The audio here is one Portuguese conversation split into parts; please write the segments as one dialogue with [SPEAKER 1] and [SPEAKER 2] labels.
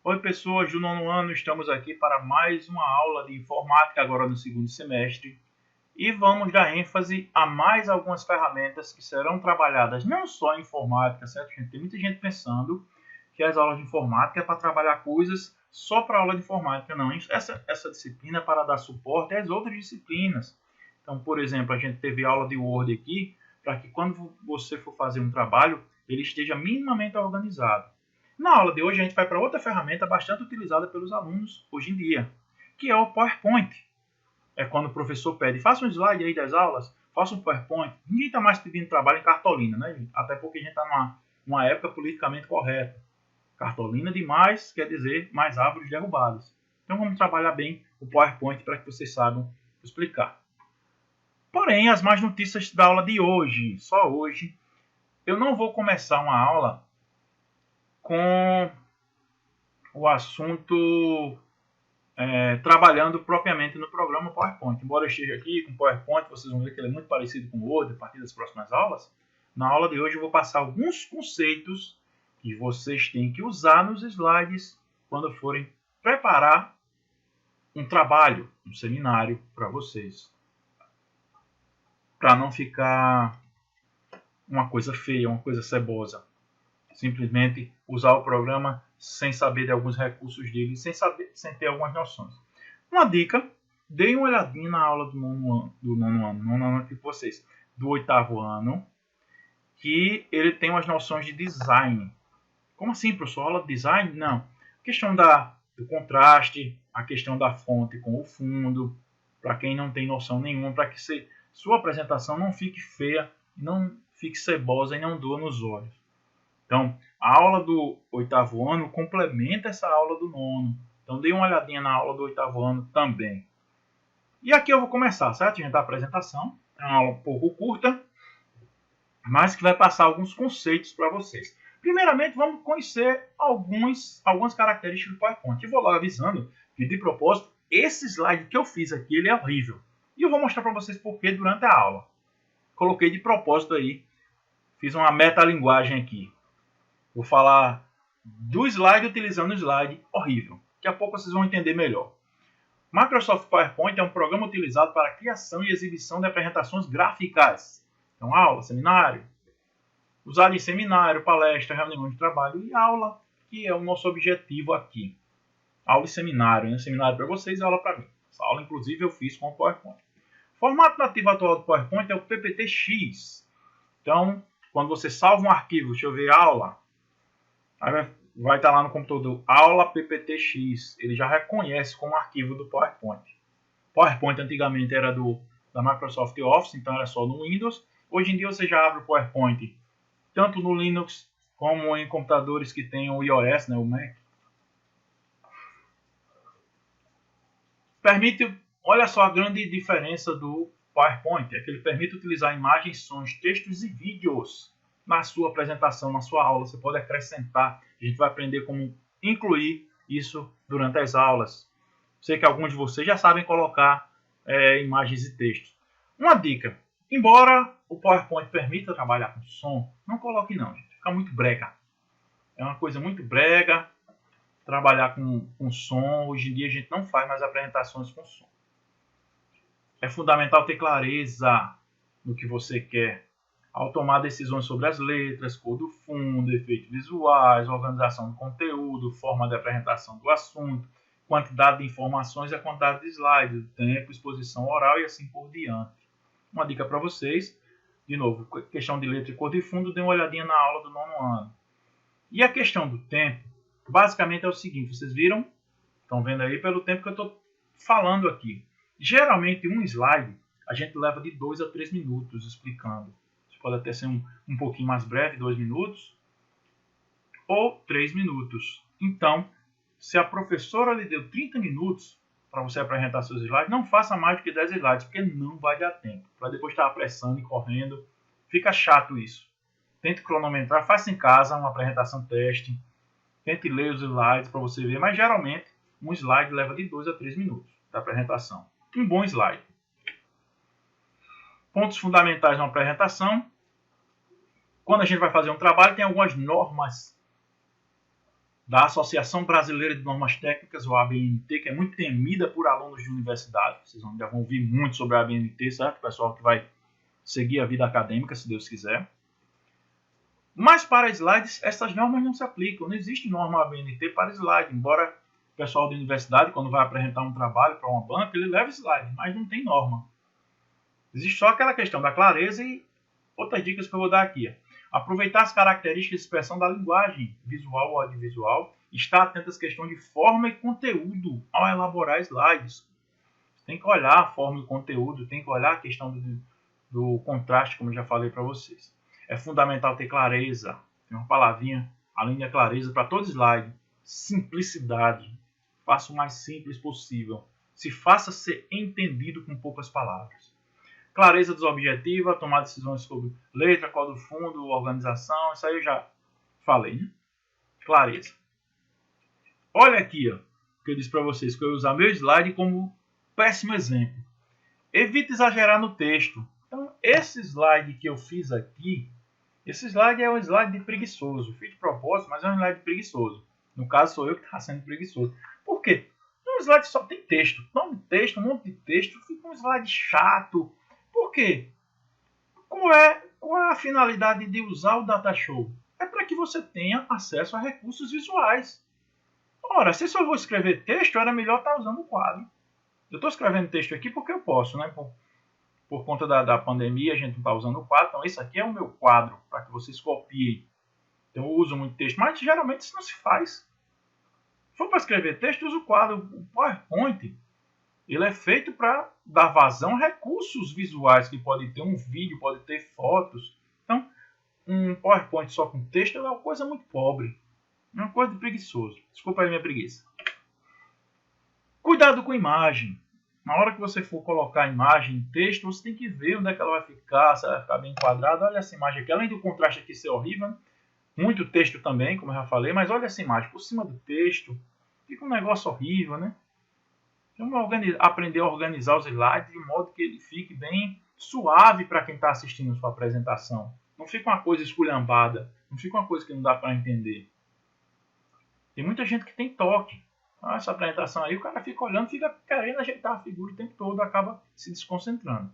[SPEAKER 1] Oi pessoas do nono ano, estamos aqui para mais uma aula de informática agora no segundo semestre e vamos dar ênfase a mais algumas ferramentas que serão trabalhadas não só em informática, certo gente? Tem muita gente pensando que as aulas de informática é para trabalhar coisas só para aula de informática, não. Essa disciplina é para dar suporte às outras disciplinas. Então, por exemplo, a gente teve aula de Word aqui para que quando você for fazer um trabalho, ele esteja minimamente organizado. Na aula de hoje, a gente vai para outra ferramenta bastante utilizada pelos alunos hoje em dia, que é o PowerPoint. É quando o professor pede, faça um slide aí das aulas, faça um PowerPoint. Ninguém está mais pedindo trabalho em cartolina, né, gente? Até porque a gente está numa época politicamente correta. Cartolina demais quer dizer mais árvores derrubadas. Então vamos trabalhar bem o PowerPoint para que vocês saibam explicar. Porém, as más notícias da aula de hoje, só hoje, eu não vou começar uma aula com o assunto trabalhando propriamente no programa PowerPoint. Embora eu esteja aqui com PowerPoint, vocês vão ver que ele é muito parecido com o Word a partir das próximas aulas. Na aula de hoje eu vou passar alguns conceitos que vocês têm que usar nos slides quando forem preparar um trabalho, um seminário para vocês. Para não ficar uma coisa feia, uma coisa cebosa. Simplesmente usar o programa sem saber de alguns recursos dele, sem ter algumas noções. Uma dica, deem uma olhadinha na aula do nono ano aqui com vocês, do oitavo ano, que ele tem umas noções de design. Como assim, professor? Aula de design? Não. A questão do contraste, a questão da fonte com o fundo, para quem não tem noção nenhuma, para que sua apresentação não fique feia, não fique cebosa e não doa nos olhos. Então, a aula do oitavo ano complementa essa aula do nono. Então, dê uma olhadinha na aula do oitavo ano também. E aqui eu vou começar, certo, gente? A apresentação. É uma aula um pouco curta, mas que vai passar alguns conceitos para vocês. Primeiramente, vamos conhecer algumas características do PowerPoint. E vou logo avisando que, de propósito, esse slide que eu fiz aqui, ele é horrível. E eu vou mostrar para vocês por que durante a aula. Coloquei de propósito aí, fiz uma metalinguagem aqui. Vou falar do slide utilizando o slide horrível. Daqui a pouco vocês vão entender melhor. Microsoft PowerPoint é um programa utilizado para a criação e exibição de apresentações gráficas. Então, aula, seminário. Usado em seminário, palestra, reunião de trabalho e aula, que é o nosso objetivo aqui. Aula e seminário, né? Seminário para vocês e aula para mim. Essa aula, inclusive, eu fiz com o PowerPoint. O formato nativo atual do PowerPoint é o PPT-X. Então, quando você salva um arquivo, deixa eu ver, aula, aí vai estar lá no computador, aula PPT-X. Ele já reconhece como arquivo do PowerPoint. PowerPoint antigamente era da Microsoft Office, então era só no Windows. Hoje em dia você já abre o PowerPoint tanto no Linux como em computadores que tem o iOS, né, o Mac. Olha só a grande diferença do PowerPoint, é que ele permite utilizar imagens, sons, textos e vídeos na sua apresentação, na sua aula. Você pode acrescentar, a gente vai aprender como incluir isso durante as aulas. Sei que alguns de vocês já sabem colocar imagens e textos. Uma dica, embora o PowerPoint permita trabalhar com som, não coloque não, gente, fica muito brega. É uma coisa muito brega trabalhar com som. Hoje em dia a gente não faz mais apresentações com som. É fundamental ter clareza no que você quer. Ao tomar decisões sobre as letras, cor do fundo, efeitos visuais, organização do conteúdo, forma de apresentação do assunto, quantidade de informações e a quantidade de slides, tempo, exposição oral e assim por diante. Uma dica para vocês, de novo, questão de letra e cor de fundo, dê uma olhadinha na aula do nono ano. E a questão do tempo, basicamente é o seguinte, vocês viram? Estão vendo aí pelo tempo que eu estou falando aqui. Geralmente um slide a gente leva de 2 a 3 minutos explicando. Pode até ser um pouquinho mais breve, 2 minutos, ou 3 minutos. Então, se a professora lhe deu 30 minutos para você apresentar seus slides, não faça mais do que 10 slides, porque não vai dar tempo. Para depois estar apressando e correndo, fica chato isso. Tente cronometrar, faça em casa uma apresentação teste, tente ler os slides para você ver, mas geralmente um slide leva de 2 a 3 minutos da apresentação. Um bom slide. Pontos fundamentais na apresentação. Quando a gente vai fazer um trabalho, tem algumas normas da Associação Brasileira de Normas Técnicas, ou ABNT, que é muito temida por alunos de universidade. Vocês já vão ouvir muito sobre a ABNT, certo? Pessoal que vai seguir a vida acadêmica, se Deus quiser. Mas para slides, essas normas não se aplicam. Não existe norma ABNT para slide, embora o pessoal da universidade, quando vai apresentar um trabalho para uma banca, ele leva slide, mas não tem norma. Existe só aquela questão da clareza e outras dicas que eu vou dar aqui. Aproveitar as características de expressão da linguagem visual ou audiovisual. Estar atento às questões de forma e conteúdo ao elaborar slides. Tem que olhar a forma e o conteúdo, tem que olhar a questão do contraste, como eu já falei para vocês. É fundamental ter clareza. Tem uma palavrinha, além da clareza, para todo slide. Simplicidade. Faça o mais simples possível. Se faça ser entendido com poucas palavras. Clareza dos objetivos, tomar decisões sobre letra, cor do fundo, organização. Isso aí eu já falei, né? Clareza. Olha aqui, ó, que eu disse para vocês que eu ia usar meu slide como péssimo exemplo. Evite exagerar no texto. Então, esse slide que eu fiz aqui, esse slide é um slide de preguiçoso. Fiz de propósito, mas é um slide preguiçoso. No caso, sou eu que está sendo preguiçoso. Por quê? Um slide só tem texto. Nome de texto, um monte de texto. Fica um slide chato. Por quê? Qual é a finalidade de usar o Datashow? É para que você tenha acesso a recursos visuais. Ora, se eu vou escrever texto, era melhor estar usando o quadro. Eu estou escrevendo texto aqui porque eu posso, né? Por conta da pandemia, a gente não está usando o quadro. Então, esse aqui é o meu quadro, para que vocês copiem. Então, eu uso muito texto, mas geralmente isso não se faz. Se for para escrever texto, usa o quadro. O PowerPoint, ele é feito para dar vazão a recursos visuais, que pode ter um vídeo, pode ter fotos. Então, um PowerPoint só com texto é uma coisa muito pobre. É uma coisa de preguiçoso. Desculpa aí minha preguiça. Cuidado com imagem. Na hora que você for colocar imagem em texto, você tem que ver onde é que ela vai ficar, se ela vai ficar bem enquadrada. Olha essa imagem aqui. Além do contraste aqui ser horrível, né? Muito texto também, como eu já falei, mas olha essa imagem por cima do texto. Fica um negócio horrível, né? Vamos aprender a organizar os slides de modo que ele fique bem suave para quem está assistindo a sua apresentação. Não fica uma coisa esculhambada. Não fica uma coisa que não dá para entender. Tem muita gente que tem toque. Essa apresentação aí, o cara fica olhando, fica querendo ajeitar a figura o tempo todo, acaba se desconcentrando.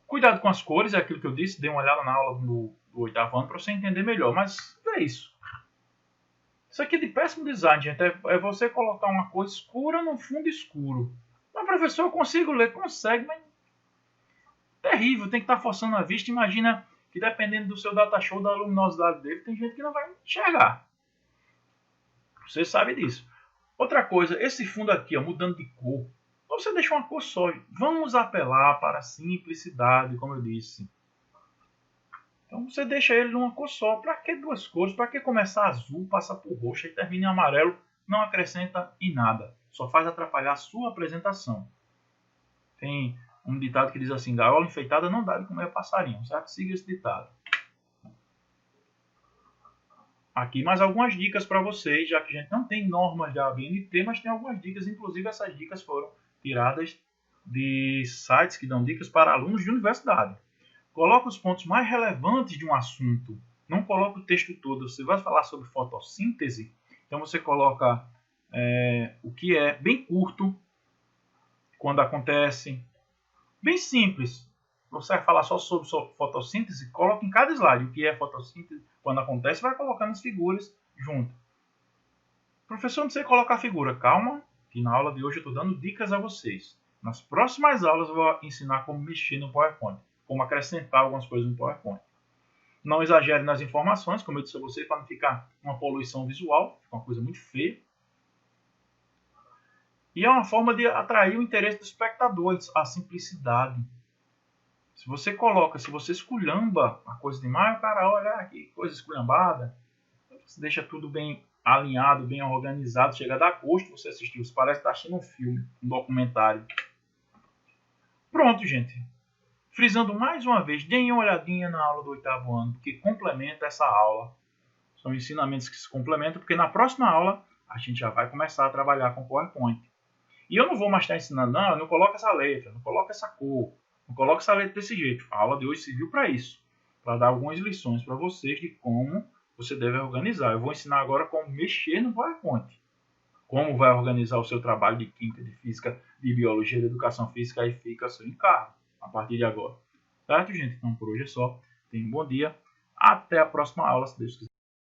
[SPEAKER 1] Cuidado com as cores, é aquilo que eu disse, dê uma olhada na aula do 8º ano para você entender melhor, mas é isso. Isso aqui é de péssimo design, gente, é você colocar uma cor escura num fundo escuro. Mas, professor, eu consigo ler? Consegue, mas terrível, tem que estar forçando a vista. Imagina que dependendo do seu datashow, da luminosidade dele, tem gente que não vai enxergar. Você sabe disso. Outra coisa, esse fundo aqui, ó, mudando de cor, você deixa uma cor só. Vamos apelar para a simplicidade, como eu disse. Então você deixa ele numa cor só. Para que duas cores? Para que começar azul, passar por roxo e termina em amarelo? Não acrescenta em nada. Só faz atrapalhar a sua apresentação. Tem um ditado que diz assim: gaiola enfeitada não dá de comer passarinho. Certo? Siga esse ditado. Aqui mais algumas dicas para vocês, já que a gente não tem normas da ABNT, mas tem algumas dicas, inclusive essas dicas foram tiradas de sites que dão dicas para alunos de universidade. Coloque os pontos mais relevantes de um assunto, não coloque o texto todo. Você vai falar sobre fotossíntese, então você coloca o que é bem curto, quando acontece, bem simples. Você vai falar só sobre fotossíntese, coloque em cada slide o que é fotossíntese. Quando acontece, vai colocando as figuras junto. Professor, não sei colocar figura. Calma, que na aula de hoje eu estou dando dicas a vocês. Nas próximas aulas eu vou ensinar como mexer no PowerPoint, como acrescentar algumas coisas no PowerPoint. Não exagere nas informações, como eu disse a vocês, para não ficar uma poluição visual, fica uma coisa muito feia. E é uma forma de atrair o interesse dos espectadores, a simplicidade. Se você coloca, se você esculhamba a coisa demais, o cara olha que coisa esculhambada. Você deixa tudo bem alinhado, bem organizado, chega a dar gosto você assistir. Você parece estar assistindo um filme, um documentário. Pronto, gente. Frisando mais uma vez, deem uma olhadinha na aula do 8º ano, porque complementa essa aula. São ensinamentos que se complementam, porque na próxima aula a gente já vai começar a trabalhar com PowerPoint. E eu não vou mais estar ensinando, não coloca essa letra, não coloca essa cor. Não coloque essa letra desse jeito. A aula de hoje serviu para isso. Para dar algumas lições para vocês de como você deve organizar. Eu vou ensinar agora como mexer no PowerPoint. Como vai organizar o seu trabalho de Química, de Física, de Biologia, de Educação Física, aí fica a seu encargo, a partir de agora. Certo, gente? Então, por hoje é só. Tenham um bom dia. Até a próxima aula, se Deus quiser.